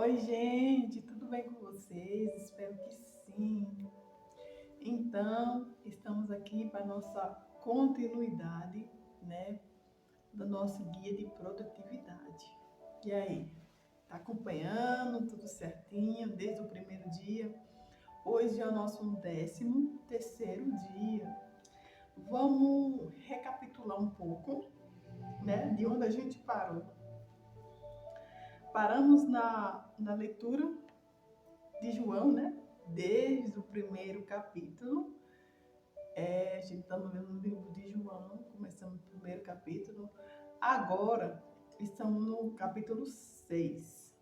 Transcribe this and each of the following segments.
Oi, gente, tudo bem com vocês? Espero que sim. Então, estamos aqui para nossa continuidade, né, do nosso guia de produtividade. E aí, tá acompanhando tudo certinho desde o primeiro dia? Hoje é o nosso 13º dia. Vamos recapitular um pouco, né, de onde a gente parou. Paramos na leitura de João, né? Desde o primeiro capítulo. A gente está no livro de João, começamos o primeiro capítulo. Agora, estamos no capítulo 6,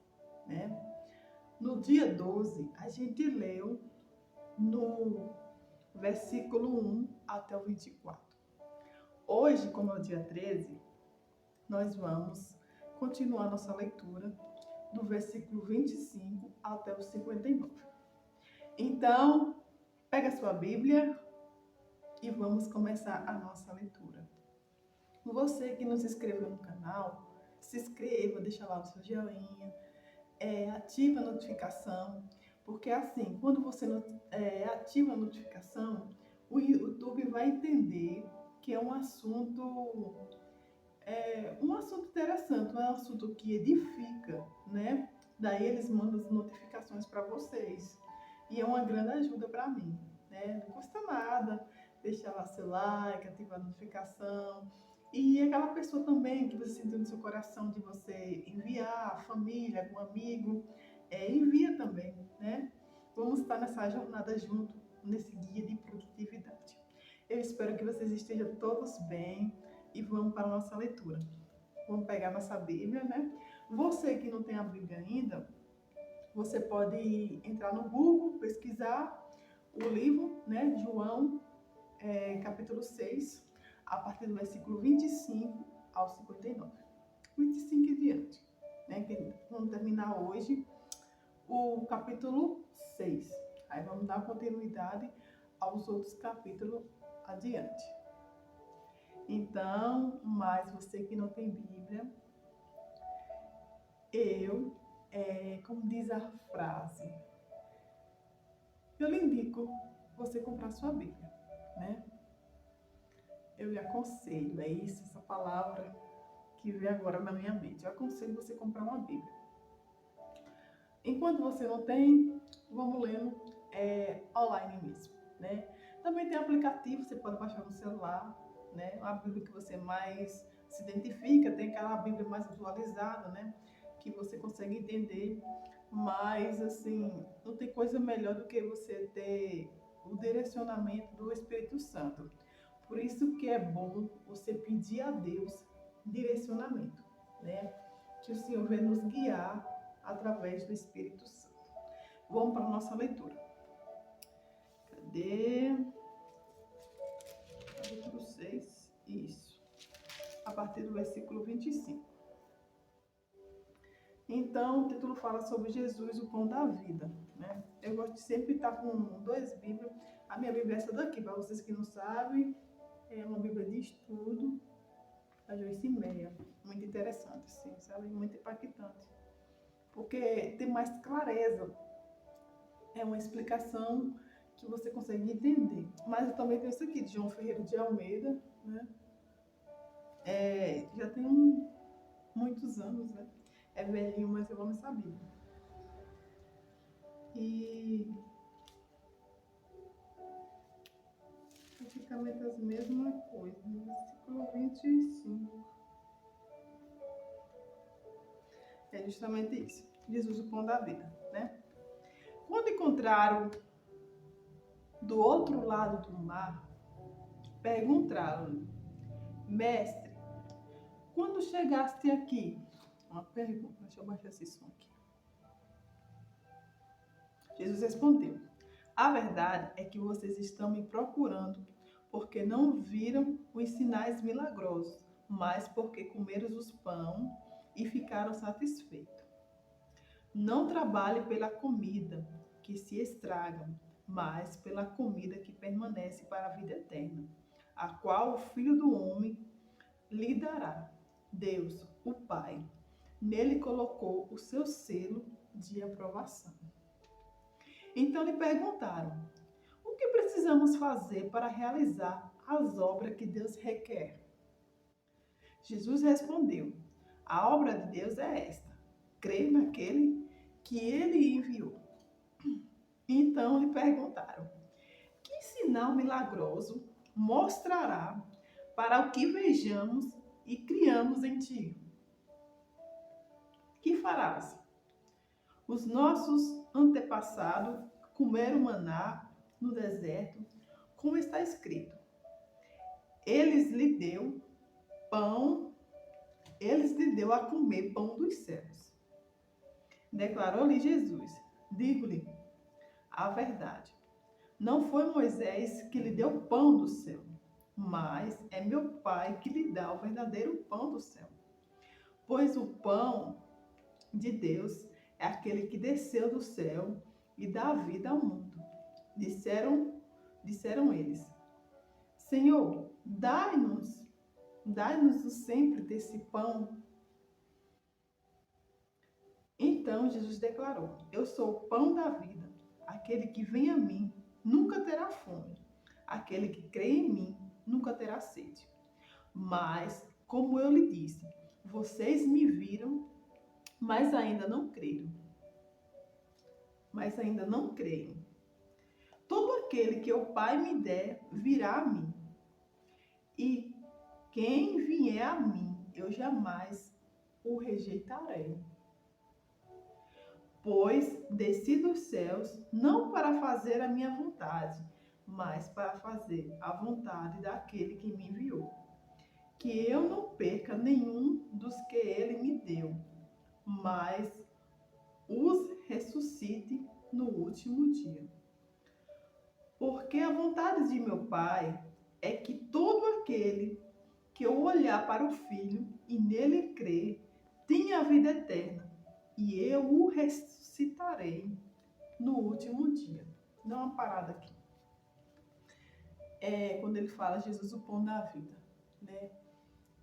né? No dia 12, a gente leu no versículo 1 até o 24. Hoje, como é o dia 13, nós vamos continuar nossa leitura do versículo 25 até o 59. Então, pega a sua Bíblia e vamos começar a nossa leitura. Você que não se inscreveu no canal, se inscreva, deixa lá o seu joinha, ativa a notificação, porque assim, quando você ativa a notificação, o YouTube vai entender que é um assunto interessante, um assunto que edifica, né? Daí eles mandam as notificações para vocês. E é uma grande ajuda para mim, né? Não custa nada deixar lá seu like, ativar a notificação. E aquela pessoa também que você sentiu no seu coração de você enviar, a família, algum amigo, envia também, né? Vamos estar nessa jornada junto, nesse guia de produtividade. Eu espero que vocês estejam todos bem e vamos para a nossa leitura. Vamos pegar nossa Bíblia, né? Você que não tem a Bíblia ainda, você pode entrar no Google, pesquisar o livro, né? João, capítulo 6, a partir do versículo 25 ao 59. 25 e diante, né? Que vamos terminar hoje o capítulo 6. Aí vamos dar continuidade aos outros capítulos adiante. Então, mas você que não tem Bíblia, como diz a frase, eu lhe indico você comprar sua Bíblia, né? Eu lhe aconselho, é isso, essa palavra que veio agora na minha mente. Eu aconselho você comprar uma Bíblia. Enquanto você não tem, vamos lendo online mesmo, né? Também tem aplicativo, você pode baixar no celular, né? A Bíblia que você mais se identifica, tem aquela Bíblia mais atualizada, né? Que você consegue entender, mas assim, não tem coisa melhor do que você ter o direcionamento do Espírito Santo. Por isso que é bom você pedir a Deus direcionamento, né? Que o Senhor venha nos guiar através do Espírito Santo. Vamos para a nossa leitura. Cadê? Capítulo 6, isso. A partir do versículo 25. Então, o título fala sobre Jesus, o pão da vida, né? Eu gosto de sempre estar com dois Bíblias. A minha Bíblia é essa daqui, para vocês que não sabem, é uma Bíblia de estudo, da Joyce Meyer. Muito interessante, sim, sabe? Muito impactante. Porque tem mais clareza. É uma explicação que você consegue entender. Mas eu também tenho isso aqui, de João Ferreira de Almeida, né? Já tem muitos anos, né? É velhinho, mas eu amo essa Bíblia. E praticamente as mesmas coisas, no versículo 25. É justamente isso. Jesus, o pão da vida, né? Quando encontraram do outro lado do mar, perguntaram-lhe: Mestre, quando chegaste aqui? Uma pergunta, deixa eu baixar esse som aqui. Jesus respondeu: A verdade é que vocês estão me procurando porque não viram os sinais milagrosos, mas porque comeram os pão e ficaram satisfeitos. Não trabalhe pela comida que se estraga, mas pela comida que permanece para a vida eterna, a qual o Filho do Homem lhe dará. Deus, o Pai, Nele colocou o seu selo de aprovação. Então lhe perguntaram: o que precisamos fazer para realizar as obras que Deus requer? Jesus respondeu: a obra de Deus é esta: crer naquele que ele enviou. Então lhe perguntaram: que sinal milagroso mostrará para o que vejamos e criamos em ti? Que farás? Os nossos antepassados comeram maná no deserto, como está escrito. Eles lhe deu a comer pão dos céus. Declarou-lhe Jesus: digo-lhe a verdade. Não foi Moisés que lhe deu pão do céu, mas é meu Pai que lhe dá o verdadeiro pão do céu. Pois o pão de Deus é aquele que desceu do céu e dá vida ao mundo. Disseram eles: Senhor, dai-nos sempre desse pão. Então Jesus declarou: eu sou o pão da vida. Aquele que vem a mim nunca terá fome. Aquele que crê em mim nunca terá sede. Mas, como eu lhe disse, vocês me viram, mas ainda não creram. Todo aquele que o Pai me der virá a mim. E quem vier a mim, eu jamais o rejeitarei. Pois desci dos céus não para fazer a minha vontade, mas para fazer a vontade daquele que me enviou. Que eu não perca nenhum dos que ele me deu, mas os ressuscite no último dia. Porque a vontade de meu Pai é que todo aquele que olhar para o Filho e nele crer tenha a vida eterna, e eu o ressuscitarei no último dia. Dá uma parada aqui. Quando ele fala Jesus, o pão da vida, né?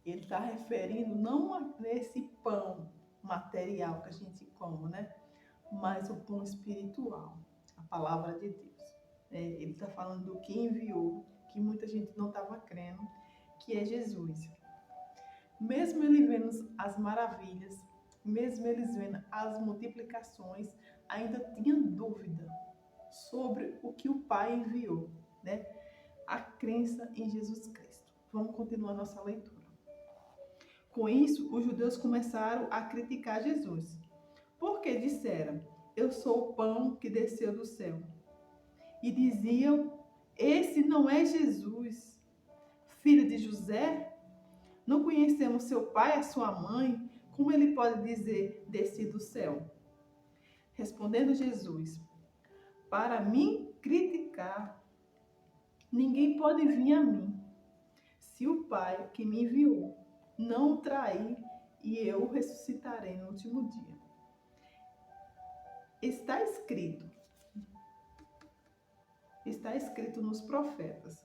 Ele está referindo não a esse pão material que a gente come, né? Mas o pão espiritual, a palavra de Deus. Ele está falando do que enviou, que muita gente não estava crendo, que é Jesus. Mesmo ele vendo as maravilhas, mesmo eles vendo as multiplicações, ainda tinha dúvida sobre o que o Pai enviou, né? A crença em Jesus Cristo. Vamos continuar nossa leitura. Com isso, os judeus começaram a criticar Jesus, porque disseram: eu sou o pão que desceu do céu. E diziam: esse não é Jesus, filho de José? Não conhecemos seu pai, a sua mãe? Como ele pode dizer, desci do céu? Respondendo Jesus: para mim criticar, ninguém pode vir a mim, se o Pai que me enviou não o trair, e eu o ressuscitarei no último dia. Está escrito nos profetas: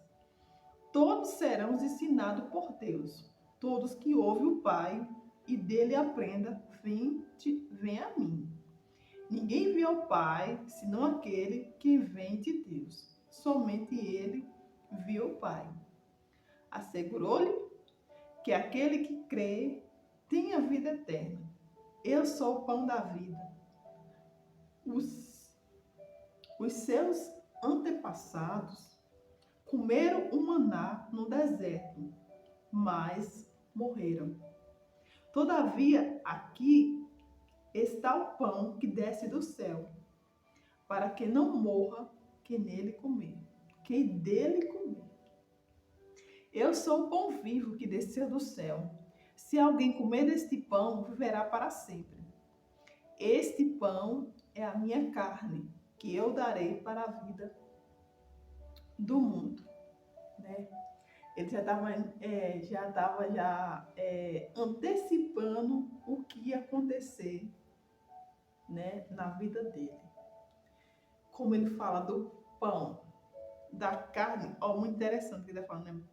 todos serão ensinados por Deus. Todos que ouvem o Pai e dele aprenda, vem a mim. Ninguém vê ao Pai, senão aquele que vem de Deus. Somente ele viu o Pai. Assegurou-lhe que aquele que crê tem a vida eterna. Eu sou o pão da vida. Os seus antepassados comeram o maná no deserto, mas morreram. Todavia, aqui está o pão que desce do céu, para que não morra quem dele comer. Eu sou o pão vivo que desceu do céu. Se alguém comer deste pão, viverá para sempre. Este pão é a minha carne, que eu darei para a vida do mundo. Né? Ele já estava antecipando o que ia acontecer, né, na vida dele. Como ele fala do pão, da carne, muito interessante que ele está falando, né?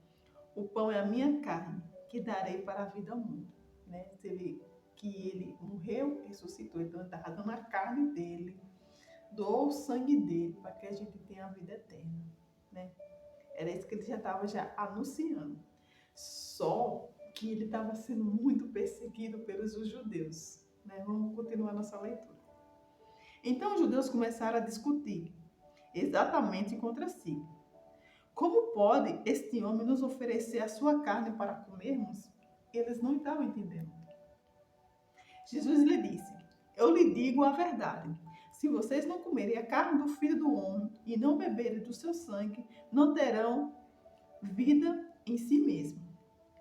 O pão é a minha carne, que darei para a vida ao mundo. Né? Se ele que ele morreu, ressuscitou. Então, ele estava dando a carne dele, doou o sangue dele, para que a gente tenha a vida eterna, né? Era isso que ele já estava anunciando. Só que ele estava sendo muito perseguido pelos judeus, né? Vamos continuar nossa leitura. Então, os judeus começaram a discutir exatamente contra si. Como pode este homem nos oferecer a sua carne para comermos? Eles não estavam entendendo. Jesus lhe disse: eu lhe digo a verdade. Se vocês não comerem a carne do Filho do Homem e não beberem do seu sangue, não terão vida em si mesmo.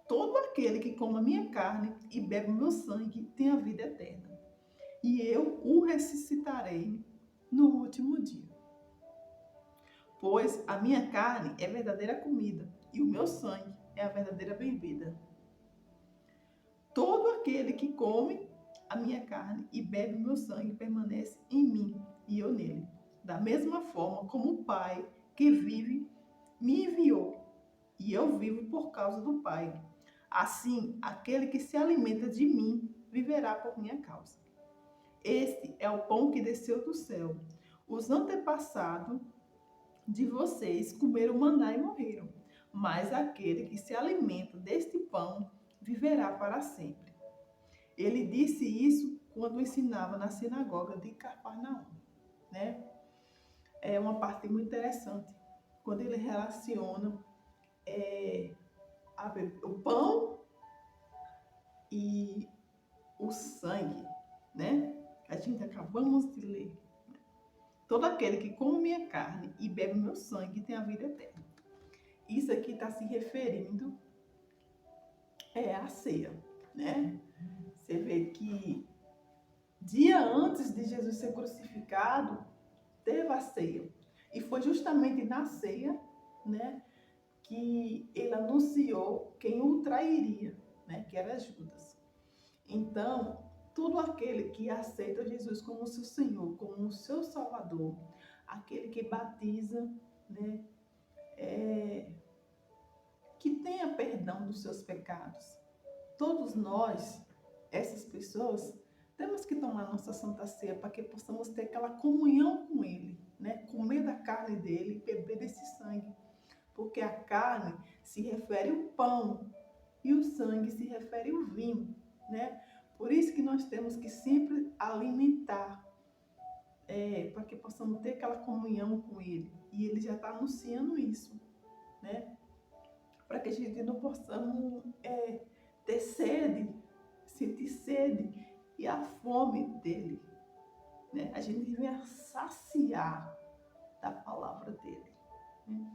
Todo aquele que come a minha carne e bebe o meu sangue tem a vida eterna. E eu o ressuscitarei no último dia. Pois a minha carne é verdadeira comida e o meu sangue é a verdadeira bebida. Todo aquele que come a minha carne e bebe o meu sangue permanece em mim e eu nele. Da mesma forma como o Pai que vive me enviou e eu vivo por causa do Pai. Assim, aquele que se alimenta de mim viverá por minha causa. Este é o pão que desceu do céu. Os antepassados de vocês comeram maná e morreram, mas aquele que se alimenta deste pão viverá para sempre. Ele disse isso quando ensinava na sinagoga de Cafarnaum, né? É uma parte muito interessante, quando ele relaciona o pão e o sangue, né? A gente acabamos de ler. Todo aquele que come minha carne e bebe meu sangue tem a vida eterna. Isso aqui está se referindo à ceia, né? Você vê que dia antes de Jesus ser crucificado, teve a ceia. E foi justamente na ceia, né, que ele anunciou quem o trairia, né, que era Judas. Então, todo aquele que aceita Jesus como seu Senhor, como seu Salvador, aquele que batiza, né, que tenha perdão dos seus pecados. Todos nós, essas pessoas, temos que tomar nossa Santa Ceia para que possamos ter aquela comunhão com Ele, né? Comer da carne dele e beber desse sangue. Porque a carne se refere ao pão e o sangue se refere ao vinho, né? Por isso que nós temos que sempre alimentar, para que possamos ter aquela comunhão com Ele. E Ele já está anunciando isso, né? Para que a gente não possamos ter sede, sentir sede e a fome dele, né? A gente venha saciar da palavra dele, né?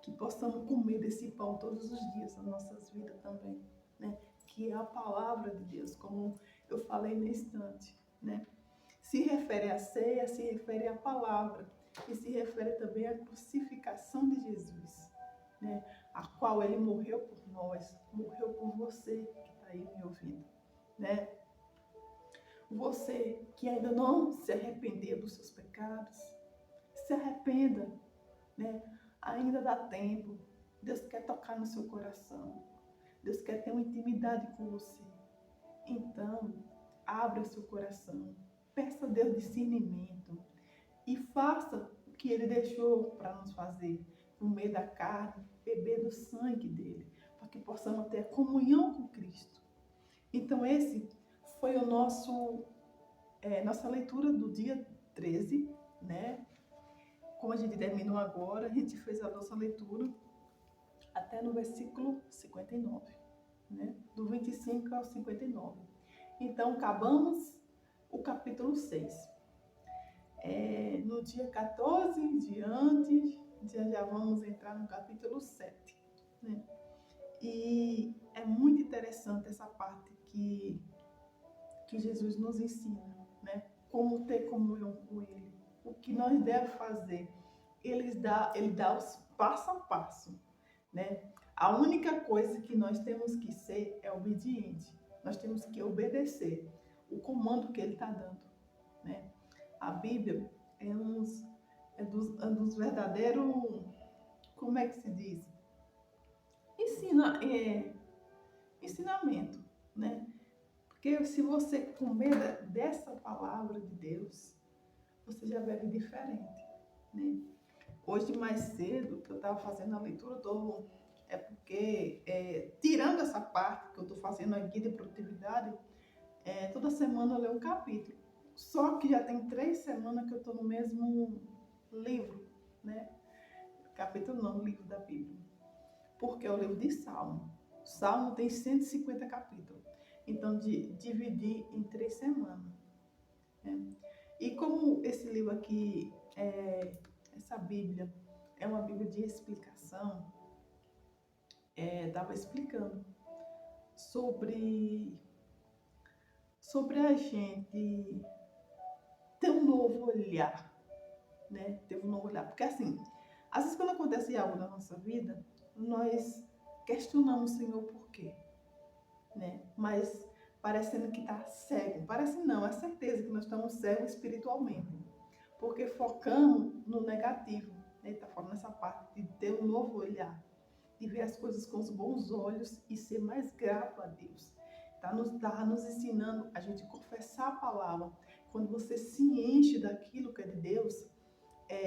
Que possamos comer desse pão todos os dias nas nossas vidas também, né? Que é a palavra de Deus, como eu falei no instante, né? Se refere à ceia, se refere à palavra e se refere também à crucificação de Jesus, né? A qual ele morreu por nós, morreu por você que está aí me ouvindo, né? Você que ainda não se arrependeu dos seus pecados, se arrependa, né? Ainda dá tempo. Deus quer tocar no seu coração. Deus quer ter uma intimidade com você. Então, abra o seu coração. Peça a Deus discernimento. E faça o que Ele deixou para nos fazer. Comer da carne, beber do sangue dEle. Para que possamos ter a comunhão com Cristo. Então, esse foi o nossa leitura do dia 13, né? Como a gente terminou agora, a gente fez a nossa leitura até no versículo 59, né? Do 25 ao 59. Então, acabamos o capítulo 6. No dia 14 em diante, já vamos entrar no capítulo 7, né? E é muito interessante essa parte que Jesus nos ensina, né? Como ter comunhão com Ele, o que nós devemos fazer. Ele dá os passo a passo, né? A única coisa que nós temos que ser é obediente. Nós temos que obedecer o comando que Ele está dando, né? A Bíblia é dos verdadeiros, como é que se diz? Ensinamento, né? Porque se você comer dessa palavra de Deus, você já vive diferente, né? Hoje, mais cedo, eu estava fazendo a leitura é porque, tirando essa parte que eu estou fazendo aqui de produtividade, toda semana eu leio um capítulo. Só que já tem 3 semanas que eu estou no mesmo livro, né? Capítulo não, livro da Bíblia. Porque é o livro de Salmo. Salmo tem 150 capítulos. Então, dividi em 3 semanas. Né? E como esse livro aqui, essa Bíblia, é uma Bíblia de explicação, estava explicando sobre a gente ter um novo olhar, né? Ter um novo olhar. Porque assim, às vezes quando acontece algo na nossa vida, nós questionamos o Senhor por quê, né? Mas parecendo que está cego. Parece não, é certeza que nós estamos cegos espiritualmente. Porque focamos no negativo, né? Está falando nessa parte de ter um novo olhar, de ver as coisas com os bons olhos e ser mais grato a Deus. Tá nos ensinando a gente confessar a palavra. Quando você se enche daquilo que é de Deus,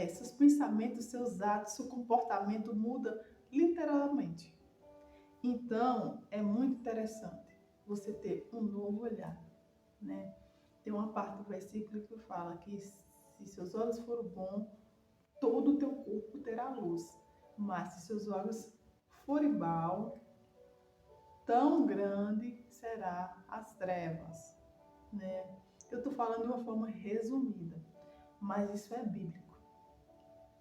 seus pensamentos, seus atos, seu comportamento muda literalmente. Então, é muito interessante você ter um novo olhar, né? Tem uma parte do versículo que fala que se seus olhos forem bons, todo o teu corpo terá luz. Mas se seus olhos forem maus, tão grande será as trevas, né? Eu estou falando de uma forma resumida, mas isso é bíblico.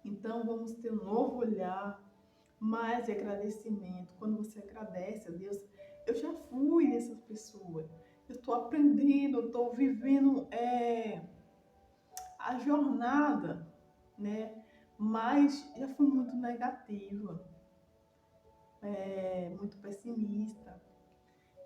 Então, vamos ter um novo olhar, mais de agradecimento. Quando você agradece a Deus, eu já fui essa pessoa. Eu estou aprendendo, eu estou vivendo a jornada, né? Mas já fui muito negativa, muito pessimista,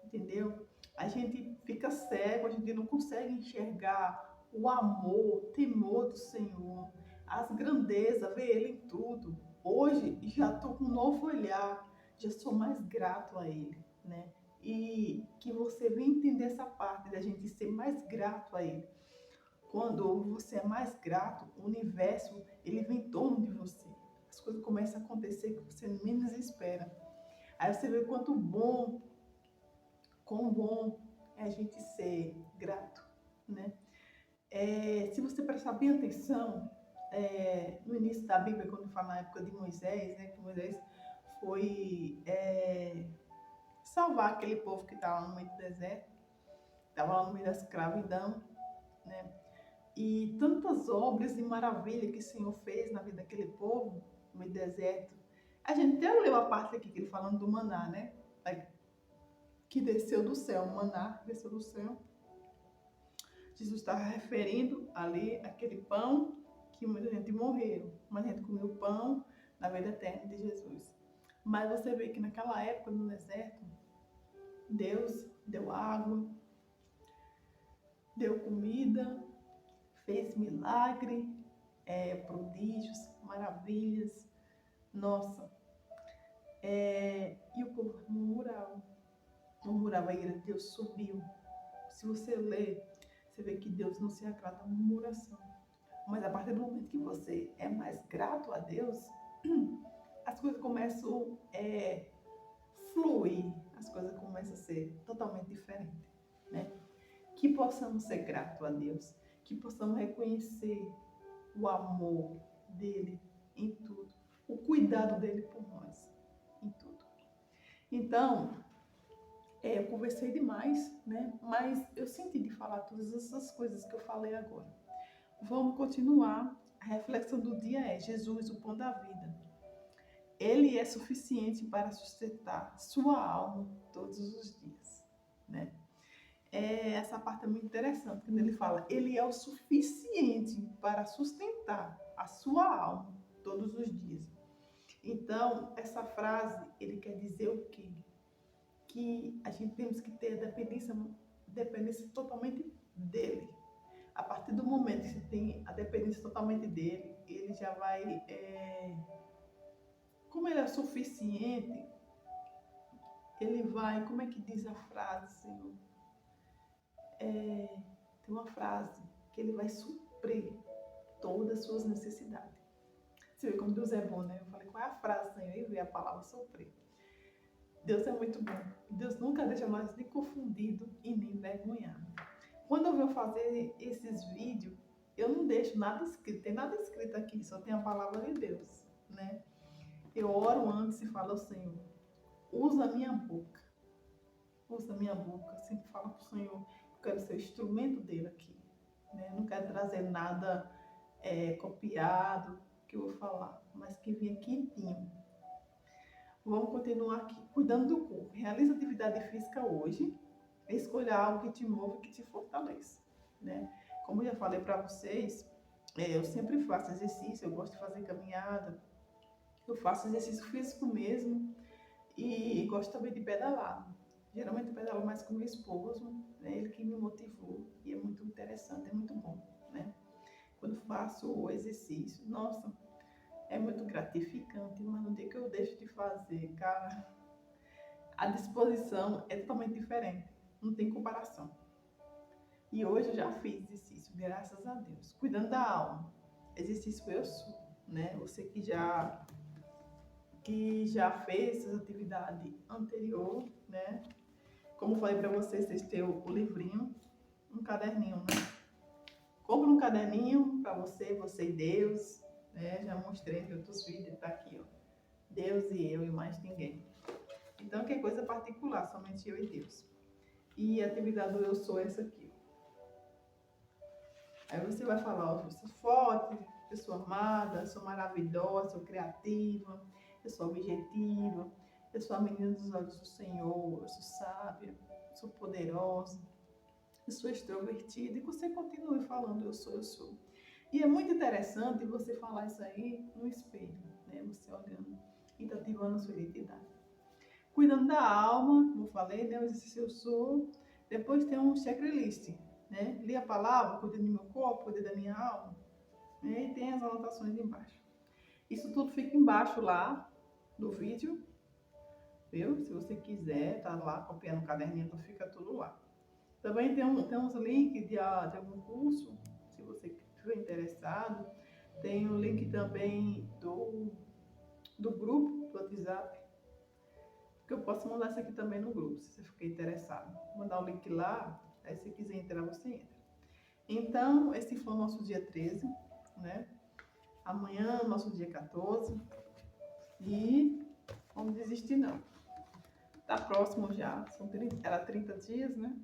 entendeu? A gente fica cego, a gente não consegue enxergar o amor, o temor do Senhor, as grandezas, ver Ele em tudo. Hoje já estou com um novo olhar, já sou mais grato a Ele, né? E que você venha entender essa parte da gente ser mais grato a Ele. Quando você é mais grato, o universo, ele vem em torno de você. As coisas começam a acontecer que você menos espera. Aí você vê quão bom é a gente ser grato, né? Se você prestar bem atenção, no início da Bíblia, quando fala na época de Moisés, né, que Moisés foi salvar aquele povo que estava no meio do deserto, estava lá no meio da escravidão, né? E tantas obras e maravilhas que o Senhor fez na vida daquele povo, no meio do deserto. A gente até leu a parte aqui que ele falando do maná, né? Que desceu do céu, o maná desceu do céu. Jesus estava referindo ali aquele pão que muita gente morreu, mas a gente comeu o pão da vida eterna de Jesus. Mas você vê que naquela época, no deserto, Deus deu água, deu comida, fez milagre, prodígios, maravilhas. Nossa, e o povo murmurava, a ira de Deus subiu. Se você ler, você vê que Deus não se agrada da murmuração. Mas a partir do momento que você é mais grato a Deus, as coisas começam a fluir, as coisas começam a ser totalmente diferentes, né? Que possamos ser gratos a Deus, que possamos reconhecer o amor dele em tudo, o cuidado dele por nós em tudo. Então, eu conversei demais, né? Mas eu senti de falar todas essas coisas que eu falei agora. Vamos continuar. A reflexão do dia é: Jesus, o pão da vida. Ele é suficiente para sustentar sua alma todos os dias, né? Essa parte é muito interessante, quando ele fala, ele é o suficiente para sustentar a sua alma todos os dias. Então, essa frase, ele quer dizer o quê? Que a gente temos que ter dependência totalmente dele. A partir do momento que você tem a dependência totalmente dele, ele já vai... como ele é suficiente, ele vai... Como é que diz a frase, Senhor? tem uma frase que ele vai suprir todas as suas necessidades. Você vê como Deus é bom, né? Eu falei, qual é a frase, Senhor? E veio a palavra suprir. Deus é muito bom. Deus nunca deixa nós nem confundido e nem envergonhado. Quando eu venho fazer esses vídeos, eu não deixo nada escrito. Tem nada escrito aqui, só tem a palavra de Deus, né? Eu oro antes e falo ao Senhor, usa a minha boca. Usa a minha boca. Sempre falo para o Senhor, eu quero ser o instrumento dele aqui. Né? Não quero trazer nada copiado que eu vou falar, mas que venha quentinho. Vamos continuar aqui, cuidando do corpo. Realiza atividade física hoje. Escolha algo que te move e que te fortaleça. Né? Como eu já falei para vocês, eu sempre faço exercício, eu gosto de fazer caminhada. Eu faço exercício físico mesmo e gosto também de pedalar. Geralmente eu pedalo mais com meu esposo, né? Ele que me motivou e é muito interessante, é muito bom, né? Quando faço o exercício, nossa, é muito gratificante, mas no dia que eu deixo de fazer, cara, a disposição é totalmente diferente, não tem comparação. E hoje eu já fiz exercício, graças a Deus. Cuidando da alma, exercício eu sou, né? Você que já fez essa atividade anterior, né? Como eu falei para vocês têm o livrinho, um caderninho, né? Compre um caderninho para você e Deus, né? Já mostrei em outros vídeos, tá aqui, ó. Deus e eu e mais ninguém. Então, que é coisa particular, somente eu e Deus. E a atividade do eu sou essa aqui. Aí você vai falar, ó, eu sou forte, eu sou amada, eu sou maravilhosa, eu sou criativa, eu sou objetiva, eu sou a menina dos olhos do Senhor, eu sou sábia, eu sou poderosa, eu sou extrovertida. E você continue falando, eu sou. E é muito interessante você falar isso aí no espelho, né? Você olhando e tá ativando a sua identidade. Cuidando da alma, como eu falei, né? O exercício eu sou. Depois tem um checklist, né? Li a palavra, cuidei do meu corpo, cuidei da minha alma. Né? E tem as anotações embaixo. Isso tudo fica embaixo lá do vídeo, viu? Se você quiser, tá lá copiando o caderninho, então fica tudo lá. Também tem uns links de algum curso, se você estiver interessado. Tem o link também do grupo, do WhatsApp, que eu posso mandar isso aqui também no grupo, se você ficar interessado. Vou mandar o link lá, aí se quiser entrar, você entra. Então, esse foi o nosso dia 13, né? Amanhã, nosso dia 14. E vamos desistir não. Tá próximo já, era 30 dias, né?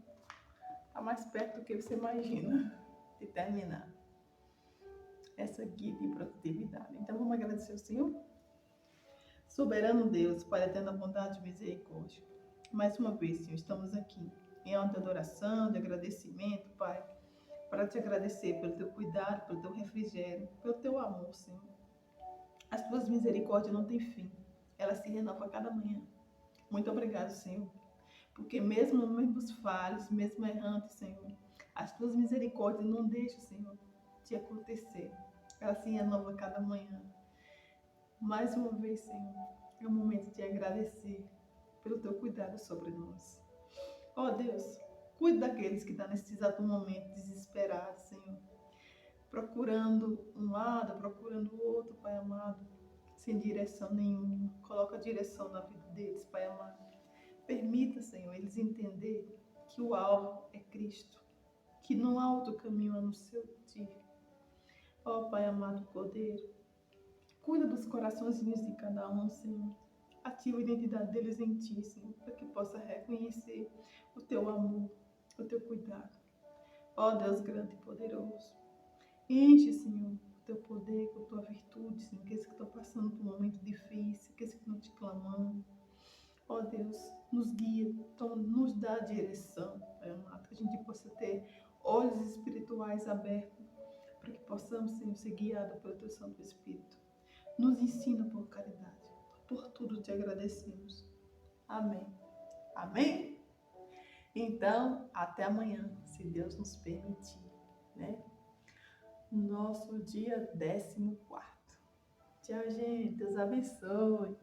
Tá mais perto do que você imagina de terminar essa guia de produtividade. Então, vamos agradecer ao Senhor. Soberano Deus, Pai eterno, bondade e misericórdia. Mais uma vez, Senhor, estamos aqui em alta adoração, de agradecimento, Pai, para te agradecer pelo teu cuidado, pelo teu refrigério, pelo teu amor, Senhor. As tuas misericórdias não têm fim, elas se renovam a cada manhã. Muito obrigado, Senhor, porque mesmo nos falhos, mesmo errantes, Senhor, as tuas misericórdias não deixam, Senhor, de acontecer. Elas se renovam a cada manhã. Mais uma vez, Senhor, é o momento de agradecer pelo teu cuidado sobre nós. Ó Deus, cuide daqueles que estão nesse exato momento desesperados, Senhor, procurando um lado, procurando o outro, Pai amado, sem direção nenhuma. Coloca a direção na vida deles, Pai amado. Permita, Senhor, eles entenderem que o alvo é Cristo, que não há outro caminho a não ser o Ti. Ó Pai amado Cordeiro, cuida dos coraçõezinhos de cada um, Senhor. Ativa a identidade deles em Ti, Senhor, para que possa reconhecer o Teu amor, o Teu cuidado. Ó Deus grande e poderoso, enche, Senhor, o Teu poder com a Tua virtude, Senhor, aqueles que estão passando por um momento difícil, aqueles que estão te clamando. Ó Deus, nos guia, nos dá a direção, Pai amado, que a gente possa ter olhos espirituais abertos, para que possamos, Senhor, ser guiados pelo Teu Santo Espírito. Nos ensina por caridade. Por tudo te agradecemos. Amém. Amém? Então, até amanhã, se Deus nos permitir, né? Nosso dia 14º. Tchau, gente. Deus abençoe.